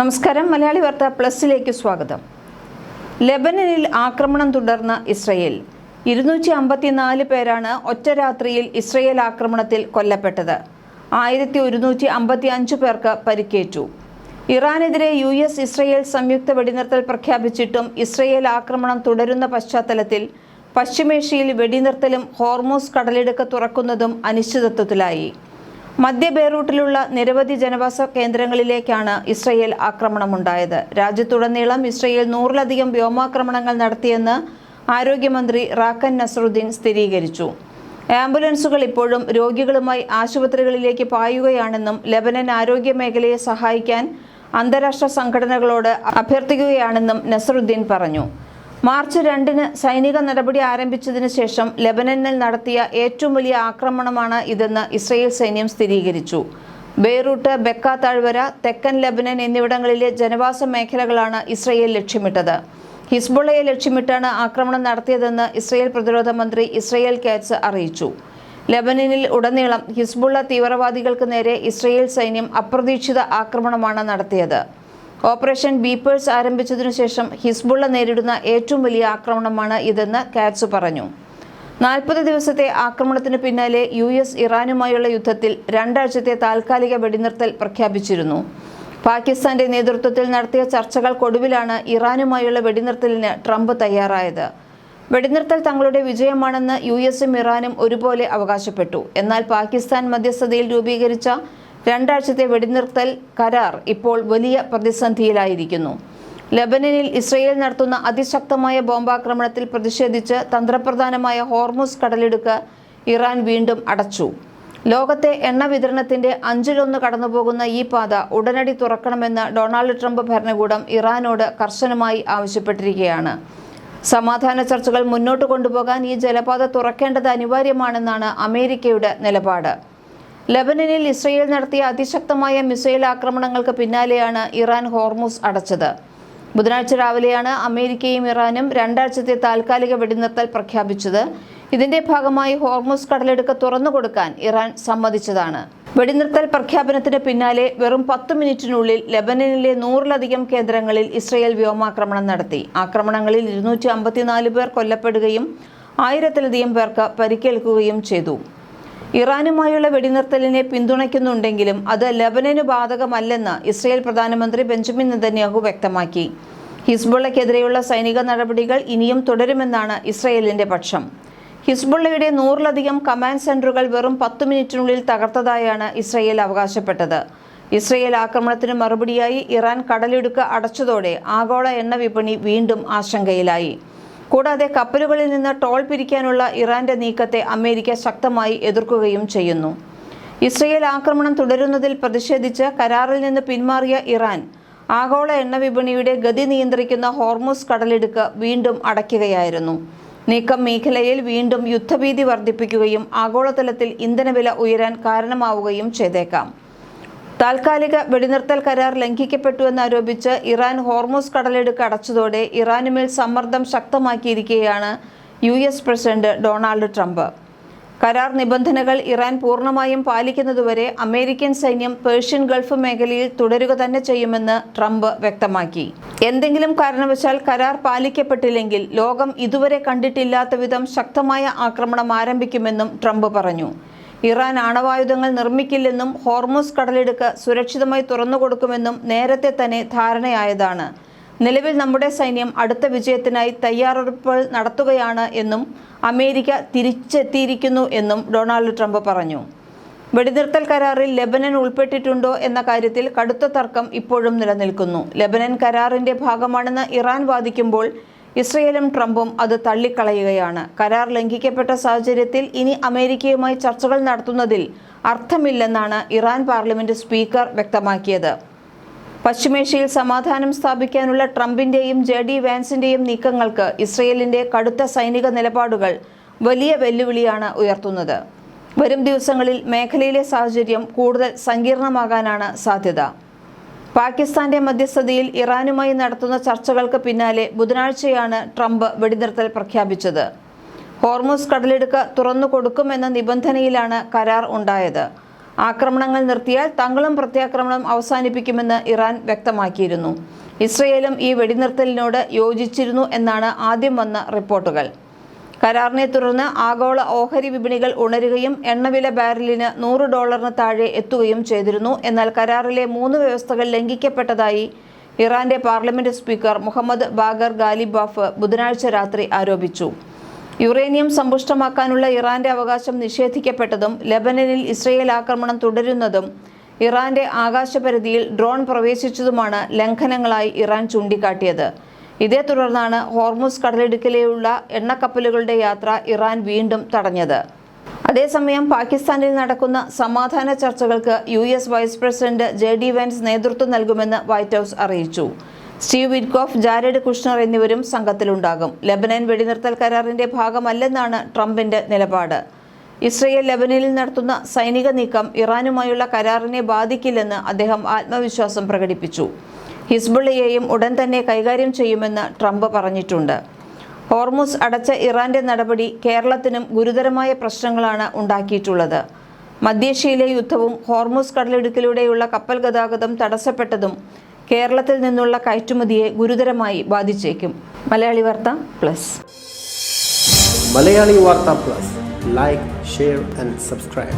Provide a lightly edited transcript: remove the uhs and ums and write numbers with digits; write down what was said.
നമസ്കാരം. മലയാളി വാർത്ത പ്ലസിലേക്ക് സ്വാഗതം. ലെബനനിൽ ആക്രമണം തുടർന്ന ഇസ്രയേൽ 254 പേരാണ് ഒറ്റ രാത്രിയിൽ ഇസ്രയേൽ ആക്രമണത്തിൽ കൊല്ലപ്പെട്ടത്. 1155 പേർക്ക് പരിക്കേറ്റു. ഇറാനെതിരെ US ഇസ്രയേൽ സംയുക്ത വെടിനിർത്തൽ പ്രഖ്യാപിച്ചിട്ടും ഇസ്രയേൽ ആക്രമണം തുടരുന്ന പശ്ചാത്തലത്തിൽ പശ്ചിമേഷ്യയിൽ വെടിനിർത്തലും ഹോർമൂസ് കടലിടുക്ക് തുറക്കുന്നതും അനിശ്ചിതത്വത്തിലായി. മധ്യ ബെയ്റൂട്ടിലുള്ള നിരവധി ജനവാസ കേന്ദ്രങ്ങളിലേക്കാണ് ഇസ്രയേൽ ആക്രമണമുണ്ടായത്. രാജ്യത്തുടനീളം ഇസ്രയേൽ 100-ലധികം വ്യോമാക്രമണങ്ങൾ നടത്തിയെന്ന് ആരോഗ്യമന്ത്രി റാക്കൻ നസറുദ്ദീൻ സ്ഥിരീകരിച്ചു. ആംബുലൻസുകൾ ഇപ്പോഴും രോഗികളുമായി ആശുപത്രികളിലേക്ക് പായുകയാണെന്നും ലെബനൻ ആരോഗ്യ മേഖലയെ സഹായിക്കാൻ അന്താരാഷ്ട്ര സംഘടനകളോട് അഭ്യർത്ഥിക്കുകയാണെന്നും നസറുദ്ദീൻ പറഞ്ഞു. മാർച്ച് 2-ന് സൈനിക നടപടി ആരംഭിച്ചതിന് ശേഷം ലെബനനിൽ നടത്തിയ ഏറ്റവും വലിയ ആക്രമണമാണ് ഇതെന്ന് ഇസ്രയേൽ സൈന്യം സ്ഥിരീകരിച്ചു. ബെയ്റൂട്ട്, ബെക്ക താഴ്വര, തെക്കൻ ലെബനൻ എന്നിവിടങ്ങളിലെ ജനവാസ മേഖലകളാണ് ഇസ്രയേൽ ലക്ഷ്യമിട്ടത്. ഹിസ്ബുള്ളയെ ലക്ഷ്യമിട്ടാണ് ആക്രമണം നടത്തിയതെന്ന് ഇസ്രയേൽ പ്രതിരോധ മന്ത്രി ഇസ്രയേൽ കാറ്റ്സ് അറിയിച്ചു. ലെബനനിൽ ഉടനീളം ഹിസ്ബുള്ള തീവ്രവാദികൾക്ക് നേരെ ഇസ്രയേൽ സൈന്യം അപ്രതീക്ഷിത ആക്രമണമാണ് നടത്തിയത്. ഓപ്പറേഷൻ ബീപ്പേഴ്സ് ആരംഭിച്ചതിനു ശേഷം ഹിസ്ബുള്ള നേരിടുന്ന ഏറ്റവും വലിയ ആക്രമണമാണ് ഇതെന്ന് കാറ്റ്സ് പറഞ്ഞു. 40 ദിവസത്തെ ആക്രമണത്തിന് പിന്നാലെ US ഇറാനുമായുള്ള യുദ്ധത്തിൽ 2 ആഴ്ചത്തെ താൽക്കാലിക വെടിനിർത്തൽ പ്രഖ്യാപിച്ചിരുന്നു. പാകിസ്ഥാന്റെ നേതൃത്വത്തിൽ നടത്തിയ ചർച്ചകൾക്കൊടുവിലാണ് ഇറാനുമായുള്ള വെടിനിർത്തലിന് ട്രംപ് തയ്യാറായത്. വെടിനിർത്തൽ തങ്ങളുടെ വിജയമാണെന്ന് USഉം ഇറാനും ഒരുപോലെ അവകാശപ്പെട്ടു. എന്നാൽ പാകിസ്ഥാൻ മധ്യസ്ഥതയിൽ രൂപീകരിച്ച 2 ആഴ്ചത്തെ വെടിനിർത്തൽ കരാർ ഇപ്പോൾ വലിയ പ്രതിസന്ധിയിലായിരിക്കുന്നു. ലെബനനിൽ ഇസ്രയേൽ നടത്തുന്ന അതിശക്തമായ ബോംബാക്രമണത്തിൽ പ്രതിഷേധിച്ച് തന്ത്രപ്രധാനമായ ഹോർമൂസ് കടലിടുക്ക് ഇറാൻ വീണ്ടും അടച്ചു. ലോകത്തെ എണ്ണ വിതരണത്തിന്റെ 1/5 കടന്നുപോകുന്ന ഈ പാത ഉടനടി തുറക്കണമെന്ന് ഡൊണാൾഡ് ട്രംപ് ഭരണകൂടം ഇറാനോട് കർശനമായി ആവശ്യപ്പെട്ടിരിക്കുകയാണ്. സമാധാന ചർച്ചകൾ മുന്നോട്ട് കൊണ്ടുപോകാൻ ഈ ജലപാത തുറക്കേണ്ടത് അനിവാര്യമാണെന്നാണ് അമേരിക്കയുടെ നിലപാട്. ലെബനനിൽ ഇസ്രയേൽ നടത്തിയ അതിശക്തമായ മിസൈൽ ആക്രമണങ്ങൾക്ക് പിന്നാലെയാണ് ഇറാൻ ഹോർമൂസ് അടച്ചത്. ബുധനാഴ്ച രാവിലെയാണ് അമേരിക്കയും ഇറാനും 2 ആഴ്ചത്തെ താൽക്കാലിക വെടിനിർത്തൽ പ്രഖ്യാപിച്ചത്. ഇതിന്റെ ഭാഗമായി ഹോർമൂസ് കടലിടുക്ക് തുറന്നുകൊടുക്കാൻ ഇറാൻ സമ്മതിച്ചതാണ്. വെടിനിർത്തൽ പ്രഖ്യാപനത്തിന് പിന്നാലെ വെറും 10 മിനിറ്റിനുള്ളിൽ ലെബനനിലെ 100-ലധികം കേന്ദ്രങ്ങളിൽ ഇസ്രയേൽ വ്യോമാക്രമണം നടത്തി. ആക്രമണങ്ങളിൽ 254 പേർ കൊല്ലപ്പെടുകയും 1000-ലധികം പേർക്ക് പരിക്കേൽക്കുകയും ചെയ്തു. ഇറാനുമായുള്ള വെടിനിർത്തലിനെ പിന്തുണയ്ക്കുന്നുണ്ടെങ്കിലും അത് ലെബനന് ബാധകമല്ലെന്ന് ഇസ്രയേൽ പ്രധാനമന്ത്രി ബെഞ്ചമിൻ നെതന്യാഹു വ്യക്തമാക്കി. ഹിസ്ബുള്ളയ്ക്കെതിരെയുള്ള സൈനിക നടപടികൾ ഇനിയും തുടരുമെന്നാണ് ഇസ്രയേലിന്റെ പക്ഷം. ഹിസ്ബുള്ളയുടെ 100-ലധികം കമാൻഡ് സെന്ററുകൾ വെറും 10 മിനിറ്റിനുള്ളിൽ തകർത്തതായാണ് ഇസ്രയേൽ അവകാശപ്പെട്ടത്. ഇസ്രയേൽ ആക്രമണത്തിന് മറുപടിയായി ഇറാൻ കടലിടുക്ക് അടച്ചതോടെ ആഗോള എണ്ണ വിപണി വീണ്ടും ആശങ്കയിലായി. കൂടാതെ കപ്പലുകളിൽ നിന്ന് ടോൾ പിരിക്കാനുള്ള ഇറാന്റെ നീക്കത്തെ അമേരിക്ക ശക്തമായി എതിർക്കുകയും ചെയ്യുന്നു. ഇസ്രയേൽ ആക്രമണം തുടരുന്നതിൽ പ്രതിഷേധിച്ച് കരാറിൽ നിന്ന് പിന്മാറിയ ഇറാൻ ആഗോള എണ്ണ വിപണിയുടെ ഗതി നിയന്ത്രിക്കുന്ന ഹോർമൂസ് കടലിടുക്ക് വീണ്ടും അടയ്ക്കുകയായിരുന്നു. നീക്കം മേഖലയിൽ വീണ്ടും യുദ്ധഭീതി വർദ്ധിപ്പിക്കുകയും ആഗോളതലത്തിൽ ഇന്ധനവില ഉയരാൻ കാരണമാവുകയും ചെയ്തേക്കാം. താൽക്കാലിക വെടിനിർത്തൽ കരാർ ലംഘിക്കപ്പെട്ടുവെന്നാരോപിച്ച് ഇറാൻ ഹോർമൂസ് കടലിടുക്ക് അടച്ചതോടെ ഇറാനുമേൽ സമ്മർദ്ദം ശക്തമാക്കിയിരിക്കുകയാണ് US പ്രസിഡന്റ് ഡൊണാൾഡ് ട്രംപ്. കരാർ നിബന്ധനകൾ ഇറാൻ പൂർണ്ണമായും പാലിക്കുന്നതുവരെ അമേരിക്കൻ സൈന്യം പേർഷ്യൻ ഗൾഫ് മേഖലയിൽ തുടരുക തന്നെ ചെയ്യുമെന്ന് ട്രംപ് വ്യക്തമാക്കി. എന്തെങ്കിലും കാരണവശാൽ കരാർ പാലിക്കപ്പെട്ടില്ലെങ്കിൽ ലോകം ഇതുവരെ കണ്ടിട്ടില്ലാത്ത വിധം ശക്തമായ ആക്രമണം ആരംഭിക്കുമെന്നും ട്രംപ് പറഞ്ഞു. ഇറാൻ ആണവായുധങ്ങൾ നിർമ്മിക്കില്ലെന്നും ഹോർമൂസ് കടലിടുക്ക് സുരക്ഷിതമായി തുറന്നുകൊടുക്കുമെന്നും നേരത്തെ തന്നെ ധാരണയായതാണ്. നിലവിൽ നമ്മുടെ സൈന്യം അടുത്ത വിജയത്തിനായി തയ്യാറെടുപ്പുകൾ നടത്തുകയാണ് എന്നും അമേരിക്ക തിരിച്ചെത്തിയിരിക്കുന്നു എന്നും ഡൊണാൾഡ് ട്രംപ് പറഞ്ഞു. വെടിനിർത്തൽ കരാറിൽ ലെബനൻ ഉൾപ്പെട്ടിട്ടുണ്ടോ എന്ന കാര്യത്തിൽ കടുത്ത തർക്കം ഇപ്പോഴും നിലനിൽക്കുന്നു. ലെബനൻ കരാറിന്റെ ഭാഗമാണെന്ന് ഇറാൻ വാദിക്കുമ്പോൾ ഇസ്രയേലും ട്രംപും അത് തള്ളിക്കളയുകയാണ്. കരാർ ലംഘിക്കപ്പെട്ട സാഹചര്യത്തിൽ ഇനി അമേരിക്കയുമായി ചർച്ചകൾ നടത്തുന്നതിൽ അർത്ഥമില്ലെന്നാണ് ഇറാൻ പാർലമെന്റ് സ്പീക്കർ വ്യക്തമാക്കിയത്. പശ്ചിമേഷ്യയിൽ സമാധാനം സ്ഥാപിക്കാനുള്ള ട്രംപിന്റെയും JD വാൻസിന്റെയും നീക്കങ്ങൾക്ക് ഇസ്രയേലിന്റെ കടുത്ത സൈനിക നിലപാടുകൾ വലിയ വെല്ലുവിളിയാണ് ഉയർത്തുന്നത്. വരും ദിവസങ്ങളിൽ മേഖലയിലെ സാഹചര്യം കൂടുതൽ സങ്കീർണമാകാനാണ് സാധ്യത. പാകിസ്ഥാന്റെ മധ്യസ്ഥതയിൽ ഇറാനുമായി നടത്തുന്ന ചർച്ചകൾക്ക് പിന്നാലെ ബുധനാഴ്ചയാണ് ട്രംപ് വെടിനിർത്തൽ പ്രഖ്യാപിച്ചത്. ഹോർമൂസ് കടലിടുക്ക് തുറന്നു കൊടുക്കുമെന്ന നിബന്ധനയിലാണ് കരാർ ഉണ്ടായത്. ആക്രമണങ്ങൾ നിർത്തിയാൽ തങ്ങളും പ്രത്യാക്രമണം അവസാനിപ്പിക്കുമെന്ന് ഇറാൻ വ്യക്തമാക്കിയിരുന്നു. ഇസ്രയേലും ഈ വെടിനിർത്തലിനോട് യോജിച്ചിരുന്നു എന്നാണ് ആദ്യം വന്ന റിപ്പോർട്ടുകൾ. കരാറിനെ തുടർന്ന് ആഗോള ഓഹരി വിപണികൾ ഉണരുകയും എണ്ണവില ബാരലിന് $100 താഴെ എത്തുകയും ചെയ്തിരുന്നു. എന്നാൽ കരാറിലെ 3 വ്യവസ്ഥകൾ ലംഘിക്കപ്പെട്ടതായി ഇറാന്റെ parliament speaker Mohammad Bagher Ghalibaf ബുധനാഴ്ച രാത്രി ആരോപിച്ചു. യുറേനിയം സമ്പുഷ്ടമാക്കാനുള്ള ഇറാന്റെ അവകാശം നിഷേധിക്കപ്പെട്ടതും ലെബനനിൽ ഇസ്രയേൽ ആക്രമണം തുടരുന്നതും ഇറാന്റെ ആകാശപരിധിയിൽ ഡ്രോൺ പ്രവേശിച്ചതുമാണ് ലംഘനങ്ങളായി ഇറാൻ ചൂണ്ടിക്കാട്ടിയത്. ഇതേ തുടർന്നാണ് ഹോർമുസ് കടലിടുക്കിലേക്കുള്ള എണ്ണക്കപ്പലുകളുടെ യാത്ര ഇറാൻ വീണ്ടും തടഞ്ഞത്. അതേസമയം പാകിസ്ഥാനിൽ നടക്കുന്ന സമാധാന ചർച്ചകൾക്ക് US vice president JD Vance നേതൃത്വം നൽകുമെന്ന് വൈറ്റ് ഹൗസ് അറിയിച്ചു. സ്റ്റീവ് വിറ്റ്കോഫ്, ജാരഡ് കുഷ്ണർ എന്നിവരും സംഘത്തിലുണ്ടാകും. ലെബനൻ വെടിനിർത്തൽ കരാറിന്റെ ഭാഗമല്ലെന്നാണ് ട്രംപിന്റെ നിലപാട്. ഇസ്രയേൽ ലെബനനിൽ നടത്തുന്ന സൈനിക നീക്കം ഇറാനുമായുള്ള കരാറിനെ ബാധിക്കില്ലെന്ന് അദ്ദേഹം ആത്മവിശ്വാസം പ്രകടിപ്പിച്ചു. ഹിസ്ബുള്ളയെയും ഉടൻ തന്നെ കൈകാര്യം ചെയ്യുമെന്ന് ട്രംപ് പറഞ്ഞിട്ടുണ്ട്. ഹോർമുസ് അടച്ച ഇറാന്റെ നടപടി കേരളത്തിനും ഗുരുതരമായ പ്രശ്നങ്ങളാണ് ഉണ്ടാക്കിയിട്ടുള്ളത്. മധ്യേഷ്യയിലെ യുദ്ധവും ഹോർമുസ് കടലിടുക്കിലൂടെയുള്ള കപ്പൽ ഗതാഗതം തടസ്സപ്പെട്ടതും കേരളത്തിൽ നിന്നുള്ള കയറ്റുമതിയെ ഗുരുതരമായി ബാധിച്ചേക്കും. മലയാളി വാർത്ത പ്ലസ്. മലയാളി വാർത്ത plus. Like, share and subscribe.